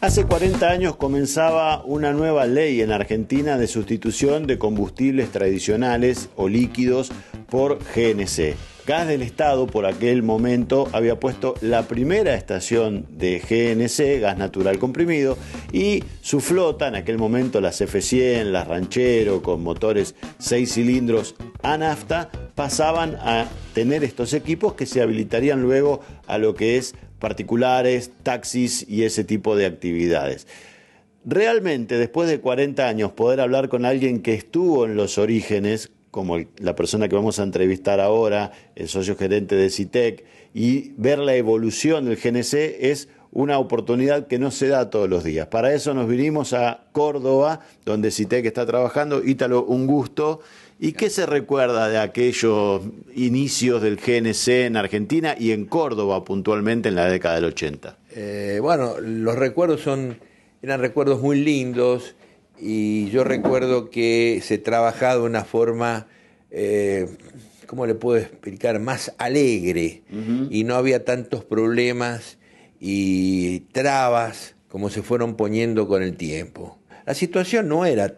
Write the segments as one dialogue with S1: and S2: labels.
S1: Hace 40 años comenzaba una nueva ley en Argentina de sustitución de combustibles tradicionales o líquidos por GNC. Gas del Estado por aquel momento había puesto la primera estación de GNC, gas natural comprimido, y su flota, en aquel momento las F100, las Ranchero con motores 6 cilindros a nafta, pasaban a tener estos equipos que se habilitarían luego a lo que es particulares, taxis y ese tipo de actividades. Realmente, después de 40 años, poder hablar con alguien que estuvo en los orígenes, como la persona que vamos a entrevistar ahora, el socio gerente de CITEC, y ver la evolución del GNC es una oportunidad que no se da todos los días. Para eso nos vinimos a Córdoba, donde CITEC está trabajando. Ítalo, un gusto. ¿Y qué se recuerda de aquellos inicios del GNC en Argentina y en Córdoba puntualmente en la década del 80?
S2: Bueno, los recuerdos eran recuerdos muy lindos y yo recuerdo que se trabajaba de una forma, ¿cómo le puedo explicar?, más alegre. Y no había tantos problemas y trabas como se fueron poniendo con el tiempo. La situación no era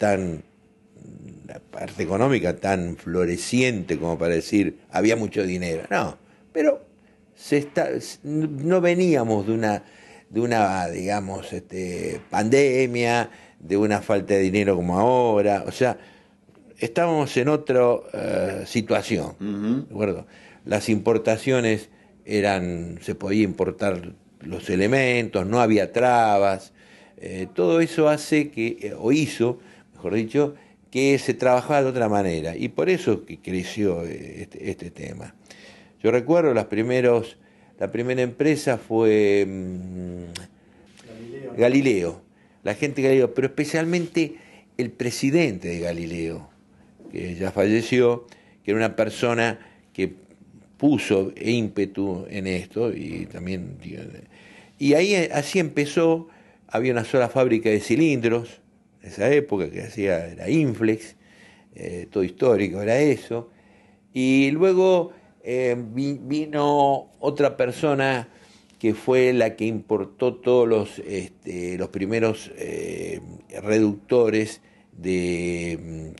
S2: la parte económica tan floreciente como para decir había mucho dinero, no, pero no veníamos de una digamos, pandemia, de una falta de dinero como ahora, o sea, estábamos en otra situación, ¿de acuerdo? Las importaciones se podía importar los elementos, no había trabas, todo eso hace o hizo, mejor dicho, que se trabajaba de otra manera, y por eso que creció este tema. Yo recuerdo la primera empresa fue Galileo, la gente de Galileo, pero especialmente el presidente de Galileo, que ya falleció, que era una persona que puso ímpetu en esto, y ahí así empezó. Había una sola fábrica de cilindros en esa época que era Inflex, todo histórico era eso, y luego vino otra persona que fue la que importó todos los primeros reductores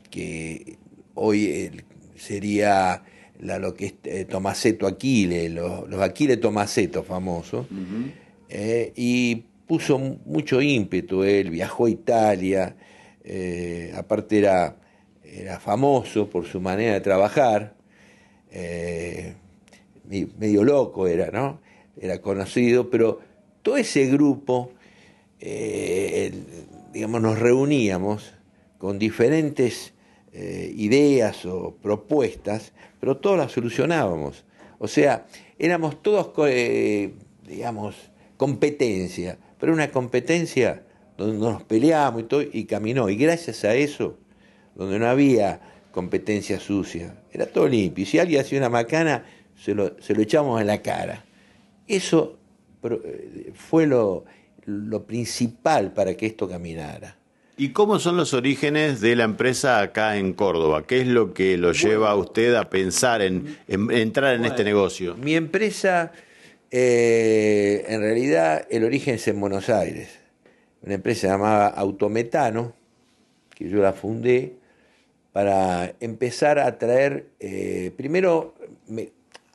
S2: que hoy sería lo que es Tomasetto Aquile, los Aquile Tomasetto famosos, y puso mucho ímpetu. Él viajó a Italia, aparte era famoso por su manera de trabajar, medio loco era, ¿no? Era conocido, pero todo ese grupo, digamos, nos reuníamos con diferentes ideas o propuestas, pero todas las solucionábamos. O sea, éramos todos, digamos, competencia, pero una competencia donde nos peleábamos y todo, y caminó. Y gracias a eso, donde no había competencia sucia, era todo limpio. Y si alguien hacía una macana, se lo echábamos en la cara. Eso fue lo principal para que esto caminara.
S1: ¿Y cómo son los orígenes de la empresa acá en Córdoba? ¿Qué es lo que lo lleva a usted a pensar en entrar en este negocio?
S2: Mi empresa, en realidad, el origen es en Buenos Aires. Una empresa llamada Autometano, que yo la fundé para empezar a traer, primero,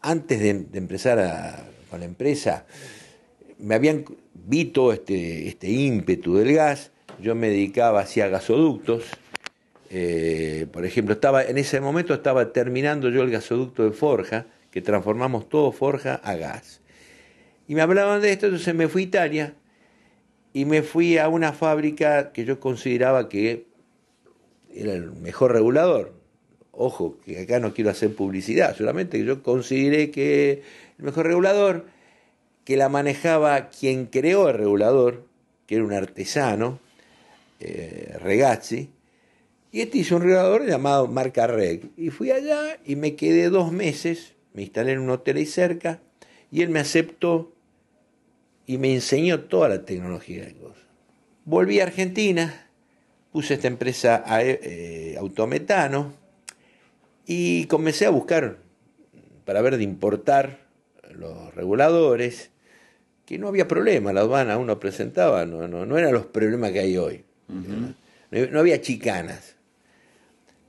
S2: antes de empezar con la empresa, vi todo este ímpetu del gas. Yo me dedicaba hacia gasoductos. Por ejemplo, en ese momento estaba terminando yo el gasoducto de Forja, que transformamos todo Forja a gas. Y me hablaban de esto, entonces me fui a Italia y me fui a una fábrica que yo consideraba que era el mejor regulador. Ojo, que acá no quiero hacer publicidad, solamente que yo consideré que el mejor regulador, que la manejaba quien creó el regulador, que era un artesano, Regazzi, y hizo un regulador llamado marca Reg. Y fui allá y me quedé 2 meses, me instalé en un hotel ahí cerca, y él me aceptó y me enseñó toda la tecnología de cosas. Volví a Argentina, puse esta empresa Autometano y comencé a buscar para ver de importar los reguladores, que no había problema, la aduana uno presentaba, no eran los problemas que hay hoy. No había chicanas.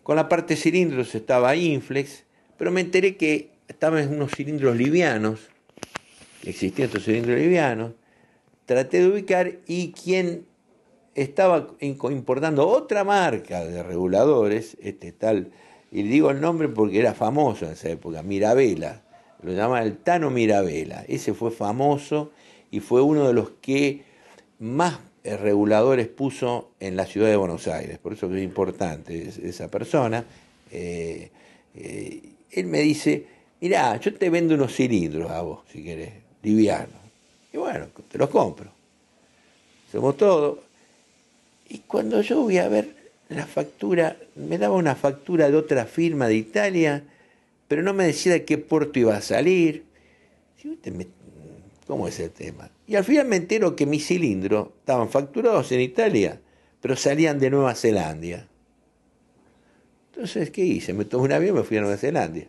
S2: Con la parte cilindros estaba Inflex, pero me enteré que estaban unos cilindros livianos, existían estos cilindros livianos, traté de ubicar y quien estaba importando otra marca de reguladores, tal, y digo el nombre porque era famoso en esa época, Mirabella, lo llamaban el Tano Mirabella, ese fue famoso y fue uno de los que más reguladores puso en la ciudad de Buenos Aires, por eso que es importante esa persona. Él me dice, mirá, yo te vendo unos cilindros a vos, si querés, livianos, y bueno, te los compro, hacemos todo. Y cuando yo voy a ver la factura, me daba una factura de otra firma de Italia, pero no me decía de qué puerto iba a salir. ¿Cómo es el tema? Y al final me entero que mis cilindros estaban facturados en Italia, pero salían de Nueva Zelanda. Entonces, ¿qué hice? Me tomé un avión y me fui a Nueva Zelanda.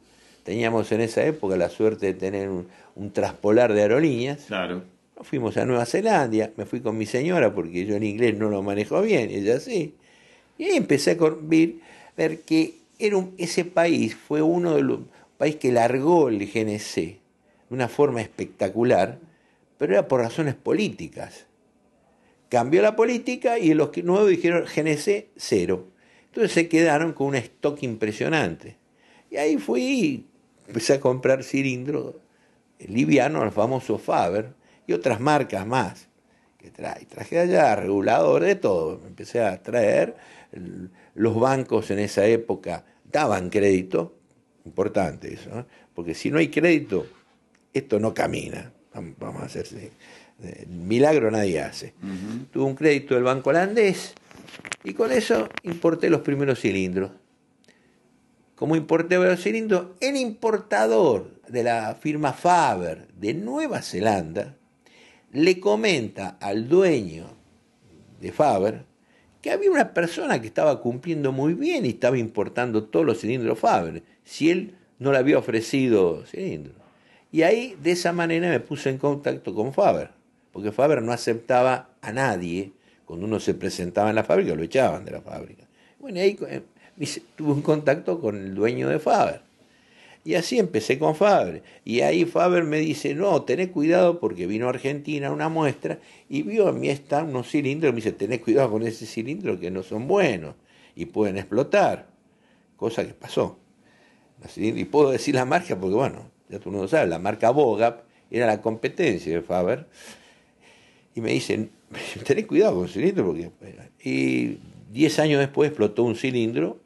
S2: Teníamos en esa época la suerte de tener un traspolar de aerolíneas. Claro. Nos fuimos a Nueva Zelanda, me fui con mi señora porque yo en inglés no lo manejo bien, ella sí. Y ahí empecé a ver que ese país fue uno de los países que largó el GNC de una forma espectacular, pero era por razones políticas. Cambió la política y los nuevos dijeron GNC cero. Entonces se quedaron con un stock impresionante. Y ahí fui y empecé a comprar cilindros livianos, el famoso Faber, y otras marcas más que traje allá, regulador, de todo. Empecé a traer, los bancos en esa época daban crédito, importante eso, ¿eh? Porque si no hay crédito, esto no camina, vamos a hacerse, milagro nadie hace. Tuve un crédito del banco holandés y con eso importé los primeros cilindros. Como importé los cilindros, el importador de la firma Faber de Nueva Zelanda le comenta al dueño de Faber que había una persona que estaba cumpliendo muy bien y estaba importando todos los cilindros Faber, si él no le había ofrecido cilindros. Y ahí, de esa manera, me puse en contacto con Faber, porque Faber no aceptaba a nadie. Cuando uno se presentaba en la fábrica, lo echaban de la fábrica. Bueno, ahí tuve un contacto con el dueño de Faber. Y así empecé con Faber. Y ahí Faber me dice, no, tené cuidado porque vino a Argentina una muestra y vio en mi stand unos cilindros. Me dice, tené cuidado con ese cilindro que no son buenos y pueden explotar. Cosa que pasó. Y puedo decir la marca porque, bueno, ya tú no lo sabes, la marca Bogap era la competencia de Faber. Y me dicen, tenés cuidado con el cilindro porque... Y 10 años después explotó un cilindro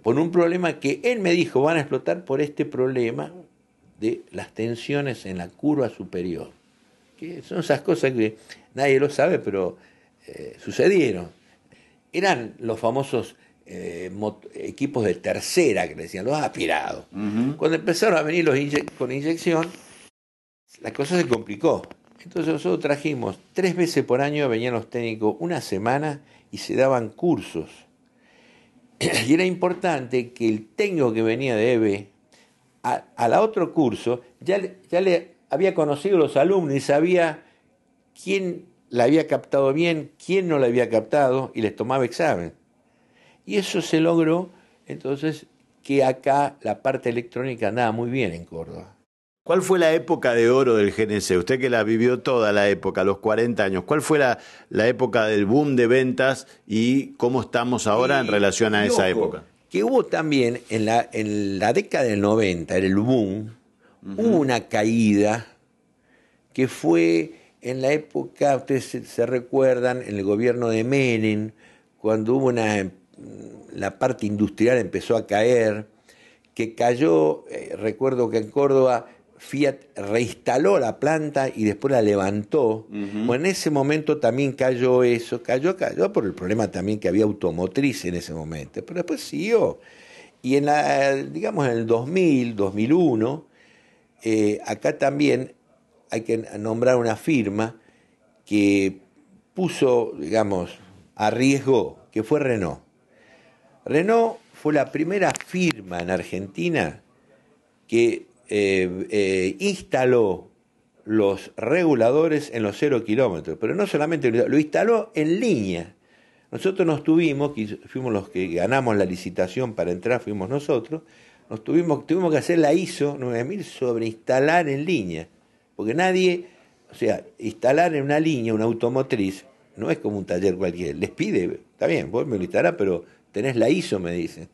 S2: por un problema que él me dijo, van a explotar por este problema de las tensiones en la curva superior. Que son esas cosas que nadie lo sabe, pero sucedieron. Eran los famosos equipos de tercera, que le decían, los aspirados. Cuando empezaron a venir los con inyección, la cosa se complicó. Entonces nosotros trajimos 3 veces por año, venían los técnicos una semana y se daban cursos. Y era importante que el técnico que venía de EBE a la otro curso ya le había conocido a los alumnos y sabía quién la había captado bien, quién no la había captado y les tomaba examen. Y eso se logró entonces que acá la parte electrónica andaba muy bien en Córdoba.
S1: ¿Cuál fue la época de oro del GNC? Usted que la vivió toda la época, los 40 años. ¿Cuál fue la época del boom de ventas y cómo estamos ahora en relación a esa época?
S2: Que hubo también en la década del 90, era el boom, hubo una caída que fue en la época, ustedes se recuerdan, en el gobierno de Menem, cuando hubo la parte industrial empezó a caer, que cayó, recuerdo que en Córdoba Fiat reinstaló la planta y después la levantó. Bueno, en ese momento también cayó eso, cayó por el problema también que había automotriz en ese momento, pero después siguió. Y en en el 2000, 2001, acá también hay que nombrar una firma que puso, a riesgo, que fue Renault. Renault fue la primera firma en Argentina que instaló los reguladores en los 0 kilómetros, pero no solamente lo instaló en línea. Nosotros fuimos los que ganamos la licitación para entrar, fuimos nosotros, tuvimos que hacer la ISO 9000 sobre instalar en línea, porque nadie, o sea, instalar en una línea, una automotriz, no es como un taller cualquiera, les pide, está bien, vos me lo instalás, pero tenés la ISO, me dicen.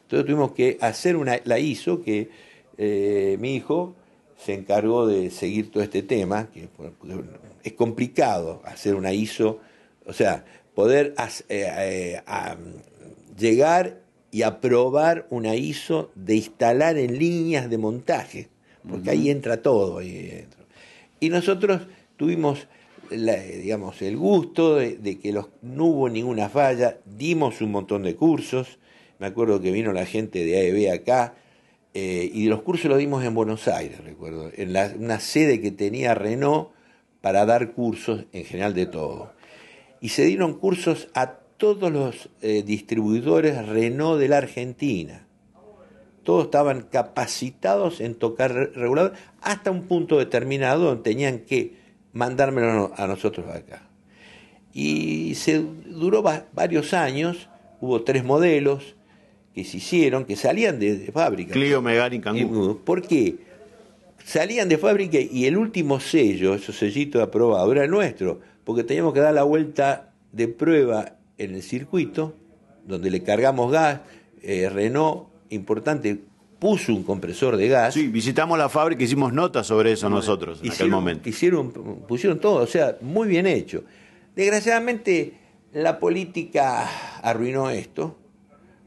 S2: Entonces tuvimos que hacer la ISO que mi hijo se encargó de seguir todo este tema, que es complicado hacer una ISO, o sea, poder llegar y aprobar una ISO de instalar en líneas de montaje, porque ahí entra todo. Ahí dentro. Y nosotros tuvimos el gusto de que no hubo ninguna falla, dimos un montón de cursos, me acuerdo que vino la gente de AEB acá, y los cursos los dimos en Buenos Aires, recuerdo, en una sede que tenía Renault para dar cursos en general de todo. Y se dieron cursos a todos los distribuidores Renault de la Argentina. Todos estaban capacitados en tocar regulador hasta un punto determinado donde tenían que mandármelo a nosotros acá. Y se duró varios años, hubo 3 modelos que se hicieron, que salían de fábrica.
S1: Clio, Megane y Kangoo.
S2: ¿Por qué? Salían de fábrica y el último sello, esos sellitos aprobados, era nuestro, porque teníamos que dar la vuelta de prueba en el circuito, donde le cargamos gas. Renault, importante, puso un compresor de gas.
S1: Sí, visitamos la fábrica, hicimos notas sobre eso nosotros en aquel momento.
S2: Pusieron todo, o sea, muy bien hecho. Desgraciadamente, la política arruinó esto,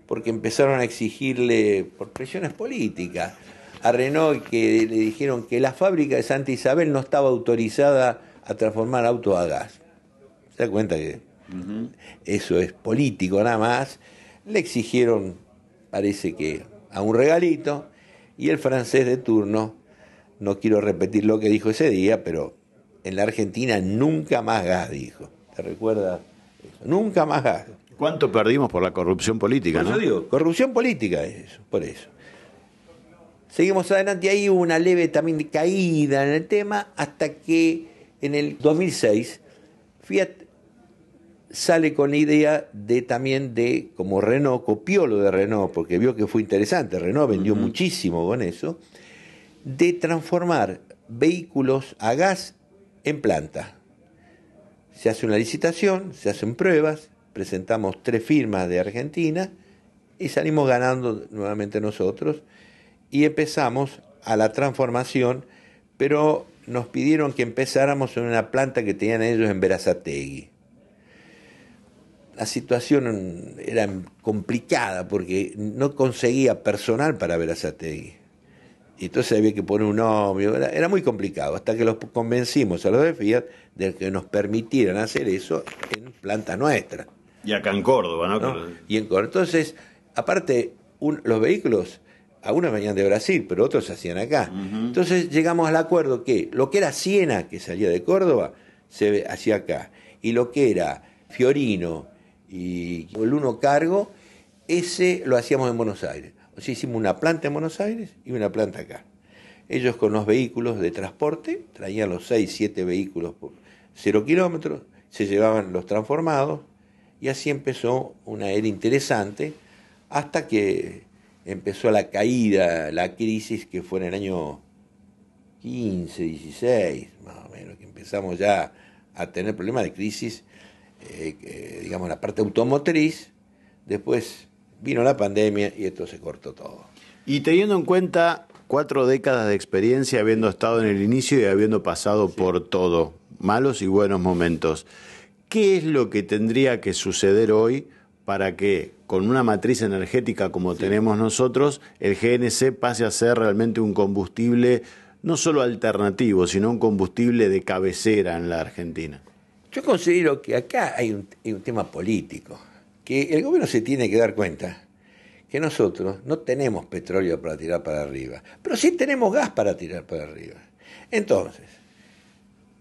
S2: porque empezaron a exigirle, por presiones políticas, a Renault, que le dijeron que la fábrica de Santa Isabel no estaba autorizada a transformar autos a gas. ¿Se da cuenta que eso es político nada más? Le exigieron, parece que, a un regalito, y el francés de turno, no quiero repetir lo que dijo ese día, pero en la Argentina nunca más gas, dijo. ¿Te recuerdas eso? Nunca más gas.
S1: ¿Cuánto perdimos por la corrupción política,
S2: no? Digo, corrupción política es eso, por eso. Seguimos adelante, ahí hubo una leve también caída en el tema, hasta que en el 2006 Fiat sale con la idea como Renault copió lo de Renault, porque vio que fue interesante, Renault vendió muchísimo con eso, de transformar vehículos a gas en planta. Se hace una licitación, se hacen pruebas, presentamos 3 firmas de Argentina y salimos ganando nuevamente nosotros y empezamos a la transformación, pero nos pidieron que empezáramos en una planta que tenían ellos en Berazategui. La situación era complicada porque no conseguía personal para Berazategui. Y entonces había que poner un novio, era muy complicado, hasta que los convencimos a los de Fiat de que nos permitieran hacer eso en planta nuestra.
S1: Y acá en Córdoba, ¿no?
S2: Y en Córdoba. Entonces, aparte, los vehículos, algunos venían de Brasil, pero otros se hacían acá. Entonces llegamos al acuerdo que lo que era Siena, que salía de Córdoba, se hacía acá. Y lo que era Fiorino y el Uno Cargo, ese lo hacíamos en Buenos Aires. O sea, hicimos una planta en Buenos Aires y una planta acá. Ellos con los vehículos de transporte, traían los 6, 7 vehículos por 0 kilómetros, se llevaban los transformados, y así empezó una era interesante, hasta que empezó la caída, la crisis, que fue en el año 15, 16, más o menos, que empezamos ya a tener problemas de crisis, digamos, la parte automotriz. Después vino la pandemia y esto se cortó todo.
S1: Y teniendo en cuenta 4 décadas de experiencia, habiendo estado en el inicio y habiendo pasado por todo, malos y buenos momentos, ¿qué es lo que tendría que suceder hoy para que, con una matriz energética como tenemos nosotros, el GNC pase a ser realmente un combustible no solo alternativo, sino un combustible de cabecera en la Argentina?
S2: Yo considero que acá hay un tema político, que el gobierno se tiene que dar cuenta que nosotros no tenemos petróleo para tirar para arriba, pero sí tenemos gas para tirar para arriba. Entonces,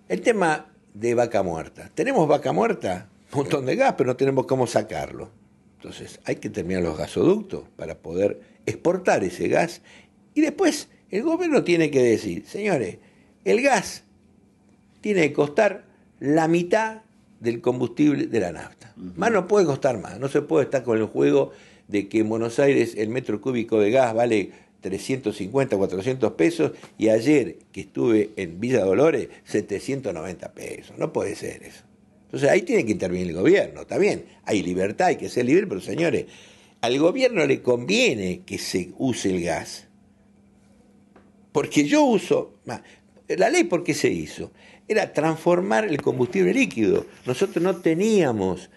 S2: el tema de Vaca Muerta. Tenemos Vaca Muerta, un montón de gas, pero no tenemos cómo sacarlo. Entonces, hay que terminar los gasoductos para poder exportar ese gas. Y después, el gobierno tiene que decir, señores, el gas tiene que costar la mitad del combustible de la nafta. Más no puede costar más, no se puede estar con el juego de que en Buenos Aires el metro cúbico de gas vale 350, 400 pesos y ayer que estuve en Villa Dolores, 790 pesos. No puede ser eso. Entonces ahí tiene que intervenir el gobierno, está bien, hay libertad, hay que ser libre, pero señores, al gobierno le conviene que se use el gas. Porque yo uso, la ley ¿por qué se hizo? Era transformar el combustible líquido. Nosotros no teníamos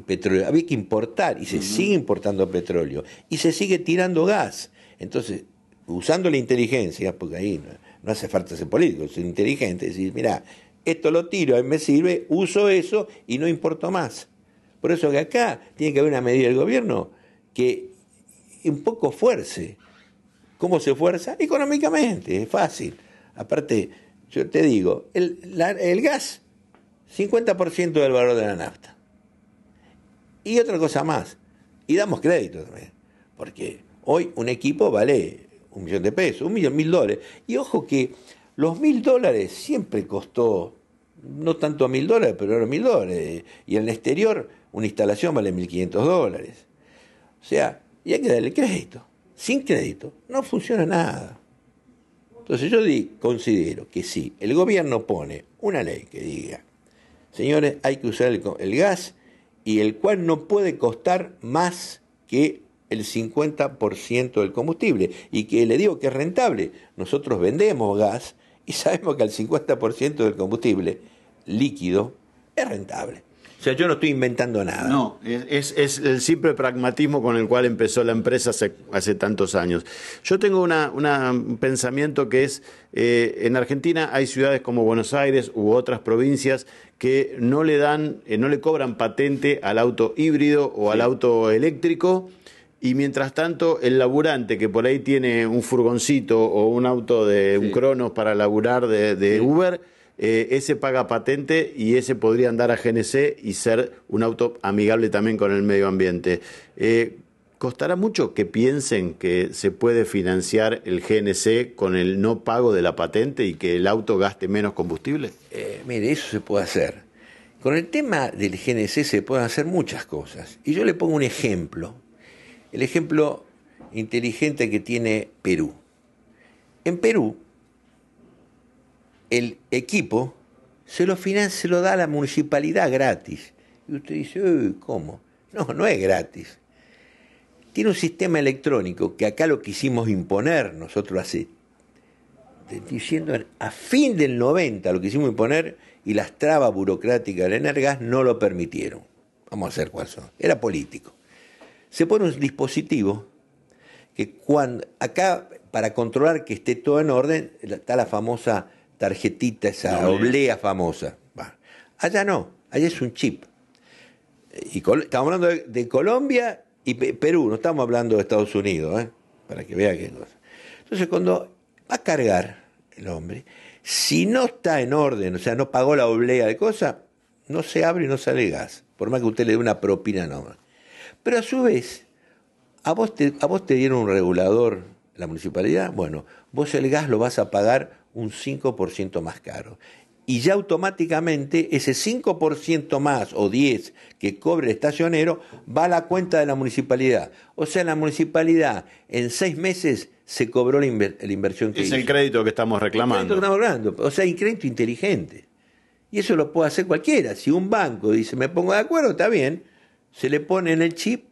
S2: petróleo, había que importar y se sigue importando petróleo y se sigue tirando gas. Entonces, usando la inteligencia, porque ahí no hace falta ser político, ser inteligente, decir, mira, esto lo tiro, a mí me sirve, uso eso y no importo más. Por eso que acá tiene que haber una medida del gobierno que un poco fuerce. ¿Cómo se fuerza? Económicamente, es fácil. Aparte, yo te digo, el gas, 50% del valor de la nafta. Y otra cosa más, y damos crédito también, porque hoy un equipo vale $1.000.000, $1.000.000. Y ojo que los $1.000 siempre costó, no tanto a $1.000, pero eran $1.000. Y en el exterior una instalación vale $1.500. O sea, y hay que darle crédito. Sin crédito no funciona nada. Entonces yo considero que si el gobierno pone una ley que diga, señores, hay que usar el gas y el cual no puede costar más que el 50% del combustible, y que le digo que es rentable, nosotros vendemos gas y sabemos que el 50% del combustible líquido es rentable. O sea, yo no estoy inventando nada.
S1: No, es el simple pragmatismo con el cual empezó la empresa hace tantos años. Yo tengo un pensamiento que es, en Argentina hay ciudades como Buenos Aires u otras provincias que no le cobran patente al auto híbrido o al auto eléctrico, y mientras tanto el laburante que por ahí tiene un furgoncito o un auto de un Cronos para laburar de Uber, ese paga patente y ese podría andar a GNC y ser un auto amigable también con el medio ambiente. ¿Costará mucho que piensen que se puede financiar el GNC con el no pago de la patente y que el auto gaste menos combustible?
S2: Mire, eso se puede hacer. Con el tema del GNC se pueden hacer muchas cosas. Y yo le pongo un ejemplo. El ejemplo inteligente que tiene Perú. En Perú, el equipo se lo da a la municipalidad gratis. Y usted dice, ¿cómo? No es gratis. Tiene un sistema electrónico que acá lo quisimos imponer, nosotros diciendo a fin del 90 lo quisimos imponer y las trabas burocráticas del Energas no lo permitieron. Vamos a hacer cuáles son. Era político. Se pone un dispositivo que acá, para controlar que esté todo en orden, está la famosa tarjetita, esa oblea famosa. Allá no, allá es un chip. Y estamos hablando de Colombia y Perú, no estamos hablando de Estados Unidos, para que vea qué cosa. Entonces, cuando va a cargar el hombre, si no está en orden, o sea, no pagó la oblea de cosas, no se abre y no sale gas, por más que usted le dé una propina nomás. Pero a su vez, a vos te dieron un regulador, la municipalidad, bueno, vos el gas lo vas a pagar un 5% más caro. Y ya automáticamente ese 5% más o 10% que cobre el estacionero va a la cuenta de la municipalidad. O sea, la municipalidad en 6 meses se cobró la inversión que hizo.
S1: Es el crédito que estamos reclamando.
S2: O sea, hay crédito inteligente. Y eso lo puede hacer cualquiera. Si un banco dice, me pongo de acuerdo, está bien, se le pone en el chip,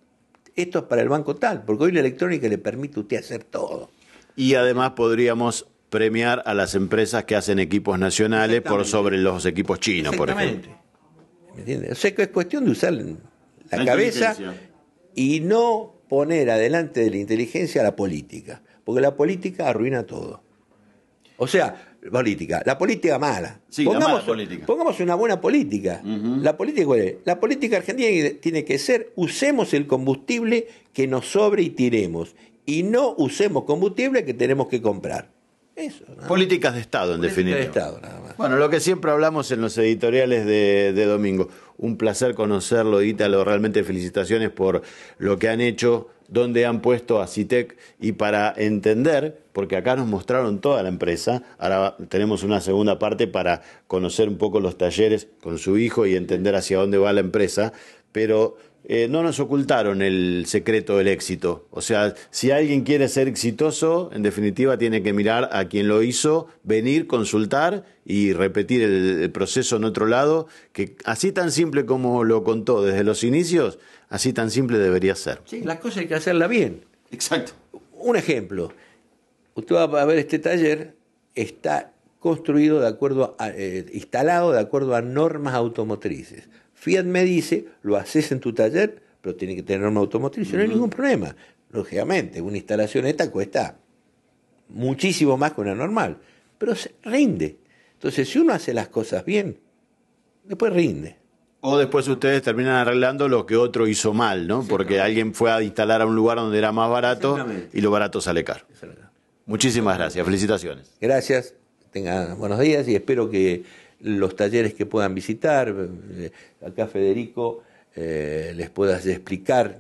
S2: esto es para el banco tal, porque hoy la electrónica le permite a usted hacer todo.
S1: Y además podríamos premiar a las empresas que hacen equipos nacionales por sobre los equipos chinos, por ejemplo.
S2: ¿Me entiendes? O sea que es cuestión de usar la cabeza y no poner adelante de la inteligencia la política, porque la política arruina todo. O sea, la política mala.
S1: Sí,
S2: pongamos una buena política. ¿La política cuál es? La política argentina tiene que ser, usemos el combustible que nos sobre y tiremos, y no usemos combustible que tenemos que comprar. Eso,
S1: políticas de Estado, en definitiva.
S2: De Estado, nada más.
S1: Bueno, lo que siempre hablamos en los editoriales de domingo. Un placer conocerlo, Ítalo. Realmente felicitaciones por lo que han hecho dónde han puesto a CITEC y para entender, porque acá nos mostraron toda la empresa, ahora tenemos una segunda parte para conocer un poco los talleres con su hijo y entender hacia dónde va la empresa, pero no nos ocultaron el secreto del éxito. O sea, si alguien quiere ser exitoso, en definitiva tiene que mirar a quien lo hizo, venir, consultar y repetir el proceso en otro lado, que así tan simple como lo contó desde los inicios, así tan simple debería ser.
S2: Sí, las cosas hay que hacerlas bien.
S1: Exacto.
S2: Un ejemplo, usted va a ver este taller, está construido de acuerdo instalado de acuerdo a normas automotrices. Fiat me dice, lo haces en tu taller, pero tiene que tener norma automotriz, no hay ningún problema. Lógicamente, una instalación esta cuesta muchísimo más que una normal, pero se rinde. Entonces, si uno hace las cosas bien, después rinde.
S1: O después ustedes terminan arreglando lo que otro hizo mal, ¿no? Porque alguien fue a instalar a un lugar donde era más barato y lo barato sale caro. Muchísimas gracias, felicitaciones.
S2: Gracias, tengan buenos días y espero que los talleres que puedan visitar, acá Federico les pueda explicar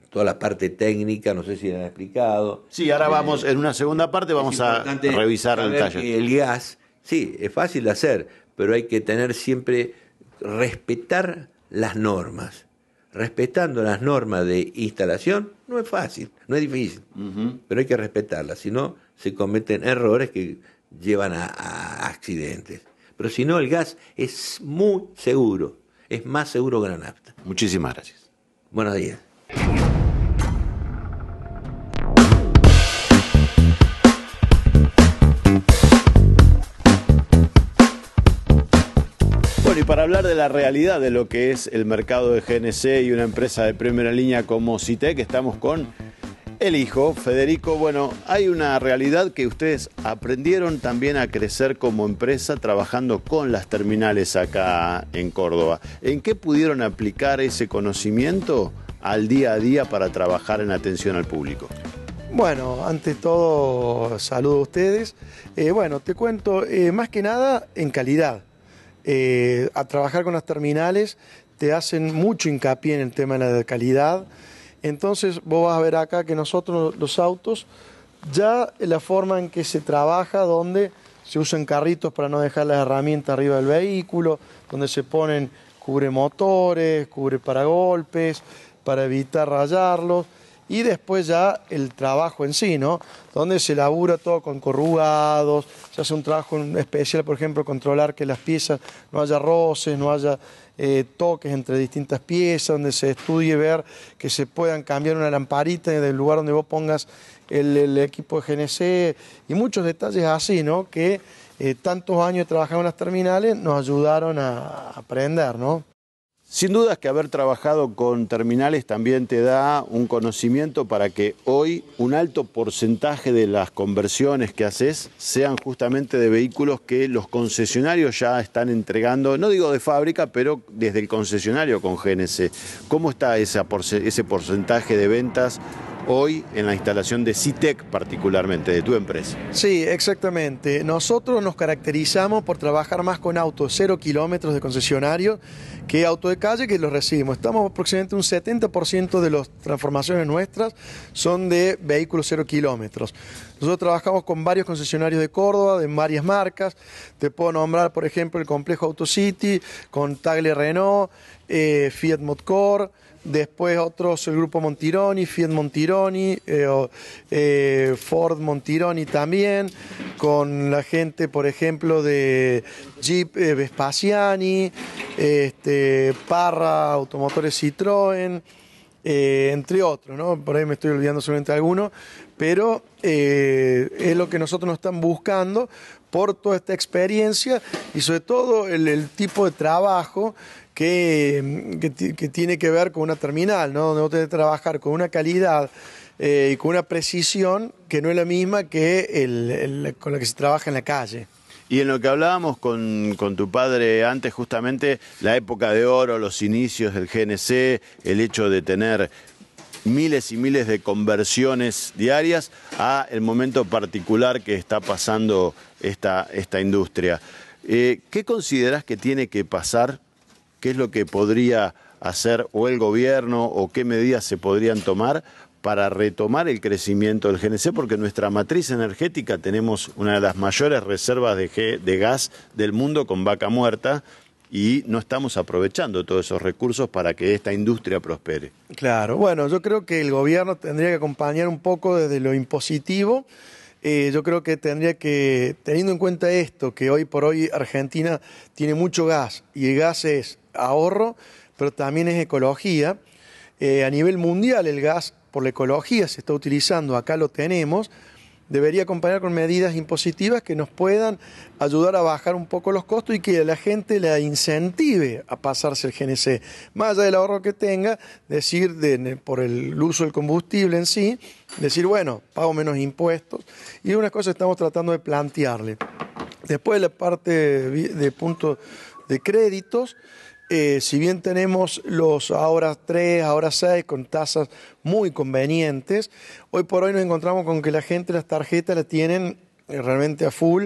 S2: toda la parte técnica, no sé si le han explicado.
S1: Sí, ahora vamos, en una segunda parte vamos a revisar el taller.
S2: El gas, sí, es fácil de hacer, pero hay que tener siempre, respetar las normas. Respetando las normas de instalación no es fácil, no es difícil, pero hay que respetarlas, si no se cometen errores que llevan a accidentes. Pero si no, el gas es muy seguro, es más seguro que la nafta.
S1: Muchísimas gracias.
S2: Buenos días.
S1: Bueno, y para hablar de la realidad de lo que es el mercado de GNC y una empresa de primera línea como CITEC, estamos con el hijo, Federico. Bueno, hay una realidad que ustedes aprendieron también a crecer como empresa trabajando con las terminales acá en Córdoba. ¿En qué pudieron aplicar ese conocimiento al día a día para trabajar en atención al público?
S3: Bueno, ante todo, saludo a ustedes. Bueno, te cuento, más que nada en calidad. A trabajar con las terminales te hacen mucho hincapié en el tema de la calidad. Entonces vos vas a ver acá que nosotros los autos, ya la forma en que se trabaja, donde se usan carritos para no dejar las herramientas arriba del vehículo, donde se ponen cubremotores, cubreparagolpes, para evitar rayarlos, y después ya el trabajo en sí, ¿no? Donde se labura todo con corrugados, se hace un trabajo especial, por ejemplo, controlar que las piezas no haya roces, no haya toques entre distintas piezas, donde se estudie ver que se puedan cambiar una lamparita del lugar donde vos pongas el equipo de GNC y muchos detalles así, ¿no? Que tantos años de trabajar en las terminales nos ayudaron a aprender, ¿no?
S1: Sin duda que haber trabajado con terminales también te da un conocimiento para que hoy un alto porcentaje de las conversiones que haces sean justamente de vehículos que los concesionarios ya están entregando, no digo de fábrica, pero desde el concesionario con GNC. ¿Cómo está ese porcentaje de ventas hoy en la instalación de CITEC particularmente, de tu empresa?
S3: Sí, exactamente. Nosotros nos caracterizamos por trabajar más con autos 0 kilómetros de concesionario que autos de calle que los recibimos. Estamos aproximadamente un 70% de las transformaciones nuestras son de vehículos 0 kilómetros. Nosotros trabajamos con varios concesionarios de Córdoba, de varias marcas. Te puedo nombrar, por ejemplo, el complejo AutoCity, con Tagle Renault, Fiat Motor. Después otros, el grupo Montironi, Fiat Montironi, Ford Montironi también, con la gente, por ejemplo, de Jeep Vespasiani, Parra, Automotores Citroën, entre otros, ¿no? Por ahí me estoy olvidando solamente de alguno, pero es lo que nosotros nos están buscando por toda esta experiencia y sobre todo el tipo de trabajo que tiene que ver con una terminal, ¿no? Donde vos tenés que trabajar con una calidad y con una precisión que no es la misma que con la que se trabaja en la calle.
S1: Y en lo que hablábamos con tu padre antes, justamente la época de oro, los inicios del GNC, el hecho de tener miles y miles de conversiones diarias a el momento particular que está pasando esta industria. ¿Qué considerás que tiene que pasar? ¿Qué es lo que podría hacer o el gobierno o qué medidas se podrían tomar para retomar el crecimiento del GNC? Porque en nuestra matriz energética tenemos una de las mayores reservas de gas del mundo con Vaca Muerta y no estamos aprovechando todos esos recursos para que esta industria prospere.
S3: Claro, bueno, yo creo que el gobierno tendría que acompañar un poco desde lo impositivo. Yo creo que tendría que, teniendo en cuenta esto, que hoy por hoy Argentina tiene mucho gas y el gas es ahorro, pero también es ecología. A nivel mundial el gas por la ecología se está utilizando, acá lo tenemos, debería acompañar con medidas impositivas que nos puedan ayudar a bajar un poco los costos y que la gente la incentive a pasarse el GNC. Más allá del ahorro que tenga, decir por el uso del combustible en sí, decir, bueno, pago menos impuestos. Y una cosa estamos tratando de plantearle. Después de la parte de puntos de créditos, si bien tenemos los ahora 3, ahora 6 con tasas muy convenientes, hoy por hoy nos encontramos con que la gente las tarjetas las tienen realmente a full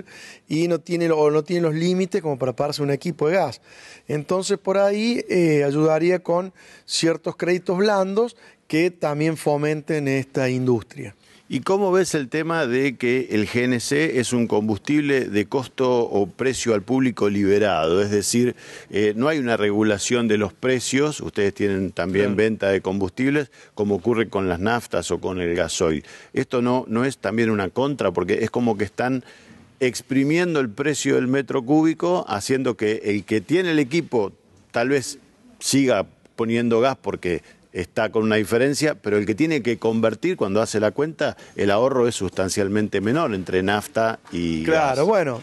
S3: y no tiene los límites como para pagarse un equipo de gas. Entonces por ahí ayudaría con ciertos créditos blandos que también fomenten esta industria.
S1: ¿Y cómo ves el tema de que el GNC es un combustible de costo o precio al público liberado? Es decir, no hay una regulación de los precios, ustedes tienen también venta de combustibles, como ocurre con las naftas o con el gasoil. ¿Esto no es también una contra? Porque es como que están exprimiendo el precio del metro cúbico, haciendo que el que tiene el equipo tal vez siga poniendo gas porque está con una diferencia, pero el que tiene que convertir cuando hace la cuenta, el ahorro es sustancialmente menor entre nafta y gas.
S3: Claro, bueno,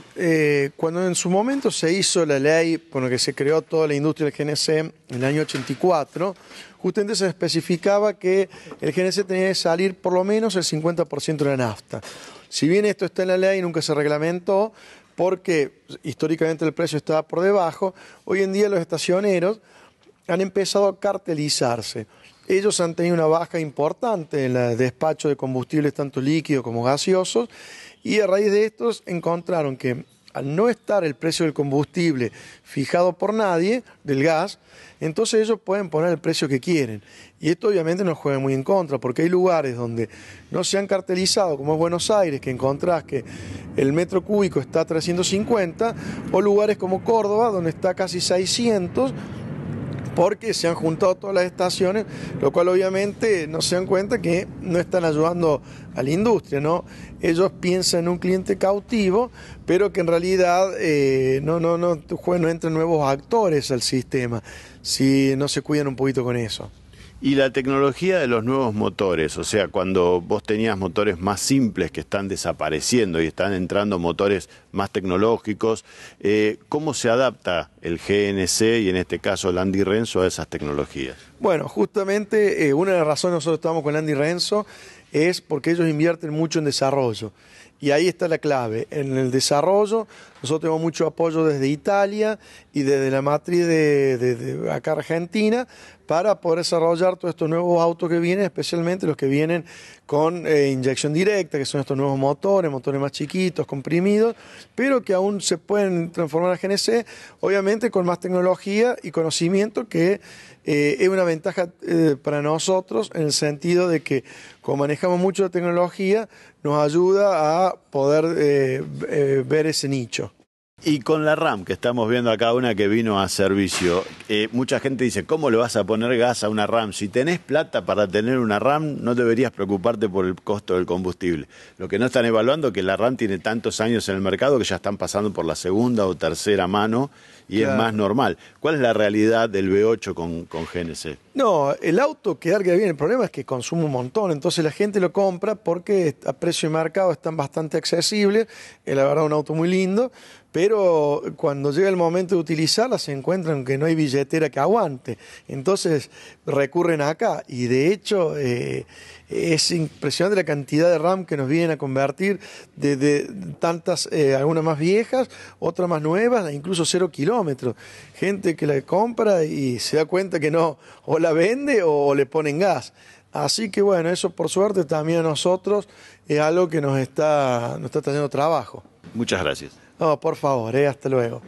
S3: cuando en su momento se hizo la ley con la que se creó toda la industria del GNC en el año 84, justamente se especificaba que el GNC tenía que salir por lo menos el 50% de la nafta. Si bien esto está en la ley, nunca se reglamentó porque históricamente el precio estaba por debajo, hoy en día los estacioneros han empezado a cartelizarse. Ellos han tenido una baja importante en el despacho de combustibles tanto líquidos como gaseosos y a raíz de estos encontraron que al no estar el precio del combustible fijado por nadie, del gas, entonces ellos pueden poner el precio que quieren. Y esto obviamente nos juega muy en contra, porque hay lugares donde no se han cartelizado, como es Buenos Aires, que encontrás que el metro cúbico está a 350, o lugares como Córdoba, donde está casi 600, porque se han juntado todas las estaciones, lo cual obviamente no se dan cuenta que no están ayudando a la industria, ¿no? Ellos piensan en un cliente cautivo, pero que en realidad no entran nuevos actores al sistema, si no se cuidan un poquito con eso.
S1: Y la tecnología de los nuevos motores, o sea, cuando vos tenías motores más simples que están desapareciendo y están entrando motores más tecnológicos, ¿cómo se adapta el GNC y en este caso Landi Renzo a esas tecnologías?
S3: Bueno, justamente una de las razones que nosotros estamos con Landi Renzo es porque ellos invierten mucho en desarrollo. Y ahí está la clave. En el desarrollo, nosotros tenemos mucho apoyo desde Italia y desde la matriz de acá Argentina para poder desarrollar todos estos nuevos autos que vienen, especialmente los que vienen con inyección directa, que son estos nuevos motores más chiquitos, comprimidos, pero que aún se pueden transformar a GNC, obviamente con más tecnología y conocimiento, que es una ventaja para nosotros en el sentido de que, como manejamos mucho de tecnología, nos ayuda a poder ver ese nicho.
S1: Y con la RAM, que estamos viendo acá una que vino a servicio, mucha gente dice, ¿cómo le vas a poner gas a una RAM? Si tenés plata para tener una RAM, no deberías preocuparte por el costo del combustible. Lo que no están evaluando es que la RAM tiene tantos años en el mercado que ya están pasando por la segunda o tercera mano y claro, es más normal. ¿Cuál es la realidad del V8 con GNC?
S3: No, el auto quedar bien, el problema es que consume un montón, entonces la gente lo compra porque a precio de mercado están bastante accesibles, es la verdad un auto muy lindo, pero cuando llega el momento de utilizarla se encuentran que no hay billetera que aguante, entonces recurren acá y de hecho es impresionante la cantidad de RAM que nos vienen a convertir de tantas, algunas más viejas, otras más nuevas, incluso 0 kilómetros. Gente que la compra y se da cuenta que no, o la vende o le ponen gas. Así que bueno, eso por suerte también a nosotros es algo que nos está trayendo trabajo.
S1: Muchas gracias.
S3: No, por favor, hasta luego.